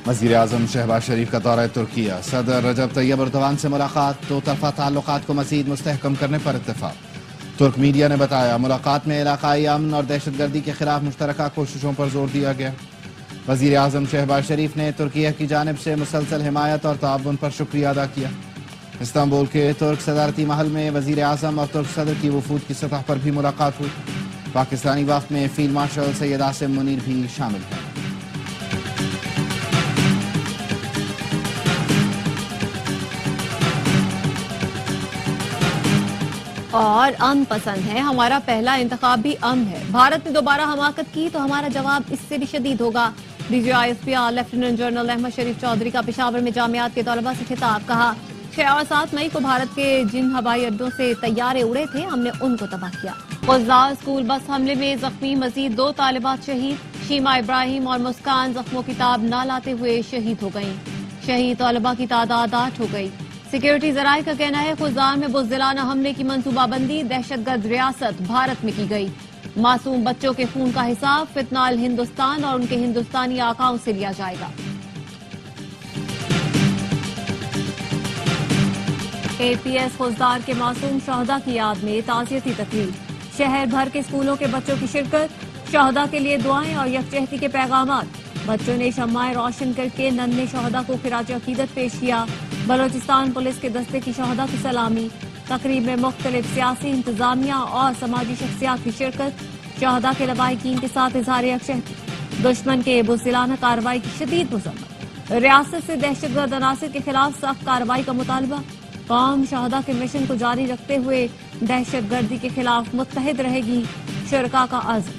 وزیر اعظم شہباز شریف کا دورہ ترکیہ، صدر رجب طیب اردوان سے ملاقات، دو طرفہ تعلقات کو مزید مستحکم کرنے پر اتفاق۔ ترک میڈیا نے بتایا ملاقات میں علاقائی امن اور دہشت گردی کے خلاف مشترکہ کوششوں پر زور دیا گیا۔ وزیر اعظم شہباز شریف نے ترکیہ کی جانب سے مسلسل حمایت اور تعاون پر شکریہ ادا کیا۔ استنبول کے ترک صدارتی محل میں وزیر اعظم اور ترک صدر کی وفود کی سطح پر بھی ملاقات ہوئی۔ پاکستانی وفد میں فیلڈ مارشل سید عاصم منیر بھی شامل ہیں۔ اور امن پسند ہے، ہمارا پہلا انتخاب بھی امن ہے۔ بھارت نے دوبارہ حماقت کی تو ہمارا جواب اس سے بھی شدید ہوگا۔ D G I S P R lieutenant general Ahmed Sharif Chaudhry کا پشاور میں جامعات کے طلباء سے خطاب، کہا 6 اور 7 مئی کو بھارت کے جن ہوائی اڈوں سے طیارے اڑے تھے ہم نے ان کو تباہ کیا۔ قزاق اسکول بس حملے میں زخمی مزید 2 طالبات شہید، شیما ابراہیم اور مسکان زخموں کی تاب نہ لاتے ہوئے شہید ہو گئیں۔ شہید طالبہ کی تعداد 8 ہو گئی۔ سیکیورٹی ذرائع کا کہنا ہے خزان میں بزدلانہ حملے کی منصوبہ بندی دہشت گرد ریاست بھارت میں کی گئی۔ معصوم بچوں کے خون کا حساب فتنہ الہندوستان اور ان کے ہندوستانی آقاؤں سے لیا جائے گا۔ اے پی ایس خزدار کے معصوم شہداء کی یاد میں تعزیتی تقریب، شہر بھر کے اسکولوں کے بچوں کی شرکت، شہداء کے لیے دعائیں اور یکجہتی کے پیغامات۔ بچوں نے شمعیں روشن کر کے ننھے شہداء کو خراج عقیدت پیش کیا۔ بلوچستان پولیس کے دستے کی شہداء کی سلامی۔ تقریب میں مختلف سیاسی، انتظامیہ اور سماجی شخصیات کی شرکت۔ شہداء کے لواحقین کے ساتھ اظہار یکجہتی۔ دشمن کے بزدلانہ کارروائی کی شدید مذمت۔ ریاست سے دہشت گرد عناصر کے خلاف سخت کارروائی کا مطالبہ۔ قوم شہداء کے مشن کو جاری رکھتے ہوئے دہشت گردی کے خلاف متحد رہے گی، شرکاء کا عزم۔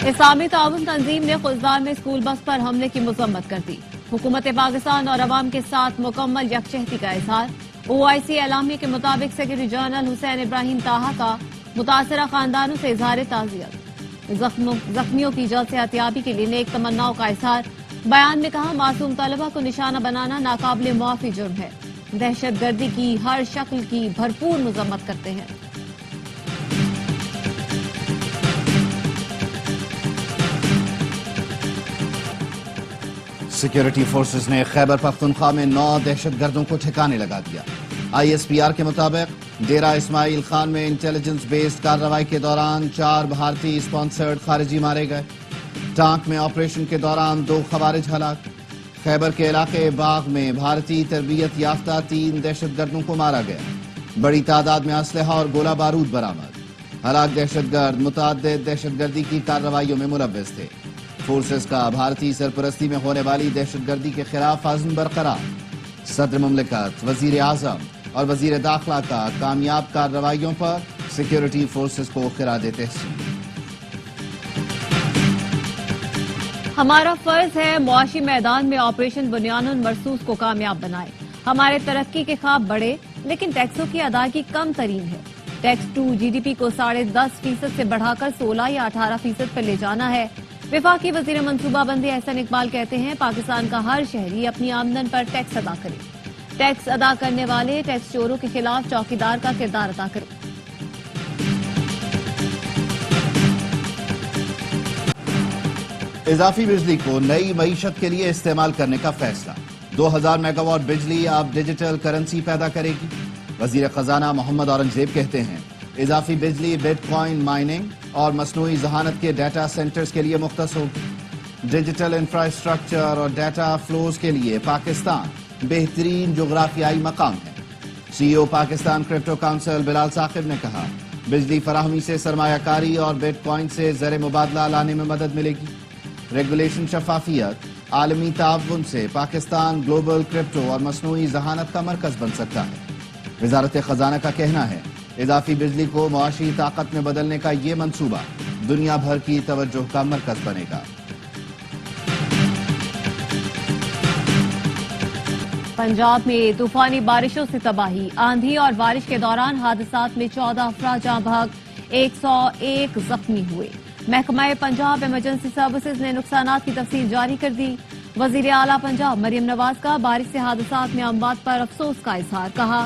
اسلامی تعاون تنظیم نے خزدار میں اسکول بس پر حملے کی مذمت کر دی۔ حکومت پاکستان اور عوام کے ساتھ مکمل یکجہتی کا اظہار۔ او آئی سی اعلامیہ کے مطابق سیکرٹری جنرل حسین ابراہیم طاہا کا متاثرہ خاندانوں سے اظہار تعزیت۔ زخمیوں کی جلد صحتیابی کے لیے نیک تمناؤں کا اظہار۔ بیان میں کہا معصوم طلبہ کو نشانہ بنانا ناقابل معافی جرم ہے۔ دہشت گردی کی ہر شکل کی بھرپور مذمت کرتے ہیں۔ سیکیورٹی فورسز نے خیبر پختونخوا میں 9 دہشت گردوں کو ٹھکانے لگا دیا۔ آئی ایس پی آر کے مطابق ڈیرہ اسماعیل خان میں انٹیلیجنس بیسڈ کارروائی کے دوران 4 بھارتی اسپانسرڈ خارجی مارے گئے۔ ٹانک میں آپریشن کے دوران 2 خوارج ہلاک۔ خیبر کے علاقے باغ میں بھارتی تربیت یافتہ 3 دہشت گردوں کو مارا گیا۔ بڑی تعداد میں اسلحہ اور گولہ بارود برآمد۔ ہلاک دہشت گرد متعدد دہشت گردی کی کارروائیوں میں ملوث تھے۔ فورسز کا بھارتی سرپرستی میں ہونے والی دہشت گردی کے خلاف عزم برقرار۔ صدر مملکت، وزیر اعظم اور وزیر داخلہ کا کامیاب کارروائیوں پر سیکیورٹی فورسز کو خراج تحسین۔ ہمارا فرض ہے معاشی میدان میں آپریشن بنیان مرصوص کو کامیاب بنائے۔ ہمارے ترقی کے خواب بڑے لیکن ٹیکسوں کی ادائیگی کم ترین ہے۔ Tax to G D P کو 10.5% سے بڑھا کر 16 یا 18% پر لے جانا ہے۔ وفاقی وزیر منصوبہ بندی احسن اقبال کہتے ہیں پاکستان کا ہر شہری اپنی آمدن پر ٹیکس ادا کرے۔ ٹیکس ادا کرنے والے ٹیکس چوروں کے خلاف چوکیدار کا کردار ادا کرے۔ اضافی بجلی کو نئی معیشت کے لیے استعمال کرنے کا فیصلہ۔ 2000 میگا واٹ بجلی اب ڈیجیٹل کرنسی پیدا کرے گی۔ وزیر خزانہ محمد اورنگزیب کہتے ہیں اضافی بجلی بٹ کوائن مائننگ اور مصنوعی ذہانت کے ڈیٹا سینٹرز کے لیے مختص ہوگی۔ ڈیجیٹل انفراسٹرکچر اور ڈیٹا فلوز کے لیے پاکستان بہترین جغرافیائی مقام ہے۔ سی او پاکستان کرپٹو کونسل بلال ثاقب نے کہا بجلی فراہمی سے سرمایہ کاری اور بٹ کوائن سے زر مبادلہ لانے میں مدد ملے گی۔ ریگولیشن شفافیت، عالمی تعاون سے پاکستان گلوبل کرپٹو اور مصنوعی ذہانت کا مرکز بن سکتا ہے۔ وزارت خزانہ کا کہنا ہے اضافی بجلی کو معاشی طاقت میں بدلنے کا یہ منصوبہ دنیا بھر کی توجہ کا مرکز بنے گا۔ پنجاب میں طوفانی بارشوں سے تباہی، آندھی اور بارش کے دوران حادثات میں 14 افراد جاں بحق، 101 زخمی ہوئے۔ محکمہ پنجاب ایمرجنسی سروسز نے نقصانات کی تفصیل جاری کر دی۔ وزیر اعلیٰ پنجاب مریم نواز کا بارش سے حادثات میں اموات پر افسوس کا اظہار، کہا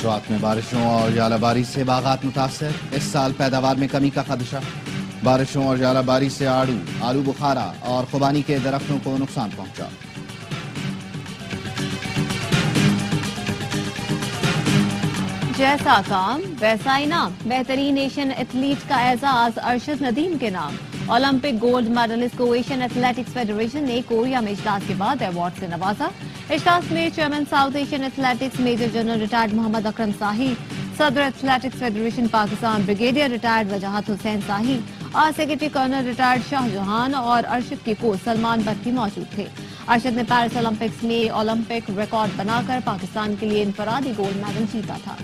مصروعات میں بارشوں اور ژالہ باری سے باغات متاثر، اس سال پیداوار میں کمی کا خدشہ۔ بارشوں اور ژالہ باری سے آلو بخارا اور خوبانی کے درختوں کو نقصان پہنچا۔ جیسا کام ویسا انعام، بہترین ایشین ایتھلیٹ کا اعزاز ارشد ندیم کے نام۔ اولمپک گولڈ میڈلسٹ کو ایشین ایتھلیٹکس فیڈریشن نے کوریا میں اجلاس کے بعد ایوارڈ سے نوازا۔ اجلاس میں chairman South Asian athletics major general retired Muhammad Akram Sahi, صدر athletics federation Pakistan brigadier retired Wajahat Hussain Sahi, secretary colonel retired Shah Jahan اور ارشد کے کوچ سلمان برقی موجود تھے۔ ارشد نے پیرس اولمپکس میں اولمپک ریکارڈ بنا کر پاکستان کے لیے انفرادی گولڈ میڈل جیتا تھا۔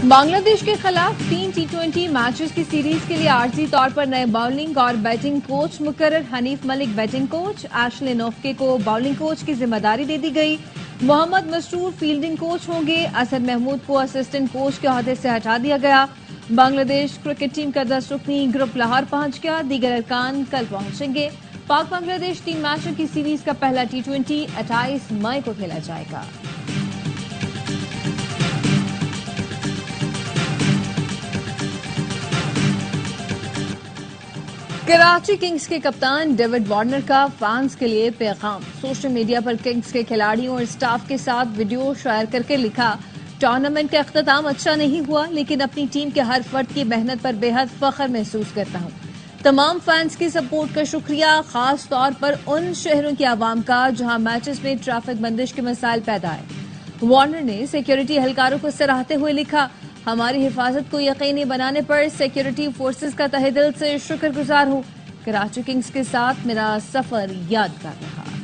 بنگلہ دیش کے خلاف 3 ٹی20 میچز کی سیریز کے لیے عارضی طور پر نئے باؤلنگ اور بیٹنگ کوچ مقرر۔ حنیف ملک بیٹنگ کوچ، ایشلے نوفکے کو باؤلنگ کوچ کی ذمہ داری دے دی گئی۔ محمد مسرور فیلڈنگ کوچ ہوں گے۔ اسد محمود کو اسسٹنٹ کوچ کے عہدے سے ہٹا دیا گیا۔ بنگلہ دیش کرکٹ ٹیم کا 10 رکنی گروپ لاہور پہنچ گیا، دیگر ارکان کل پہنچیں گے۔ پاک بنگلہ دیش 3 میچوں کی سیریز کا پہلا ٹی20 28 مئی کو کھیلا جائے گا۔ کراچی کنگز کے کپتان ڈیوڈ وارنر کا فینس کے لیے پیغام۔ سوشل میڈیا پر کنگز کے کھلاڑیوں اور سٹاف کے ساتھ ویڈیو شیئر کر کے لکھا، ٹورنامنٹ کا اختتام اچھا نہیں ہوا لیکن اپنی ٹیم کے ہر فرد کی محنت پر بے حد فخر محسوس کرتا ہوں۔ تمام فینس کی سپورٹ کا شکریہ، خاص طور پر ان شہروں کی عوام کا جہاں میچز میں ٹریفک بندش کے مسائل پیدا آئے۔ وارنر نے سیکیورٹی اہلکاروں کو سراہتے ہوئے لکھا، ہماری حفاظت کو یقینی بنانے پر سیکیورٹی فورسز کا تہہ دل سے شکر گزار ہوں۔ کراچی کنگز کے ساتھ میرا سفر یادگار رہا۔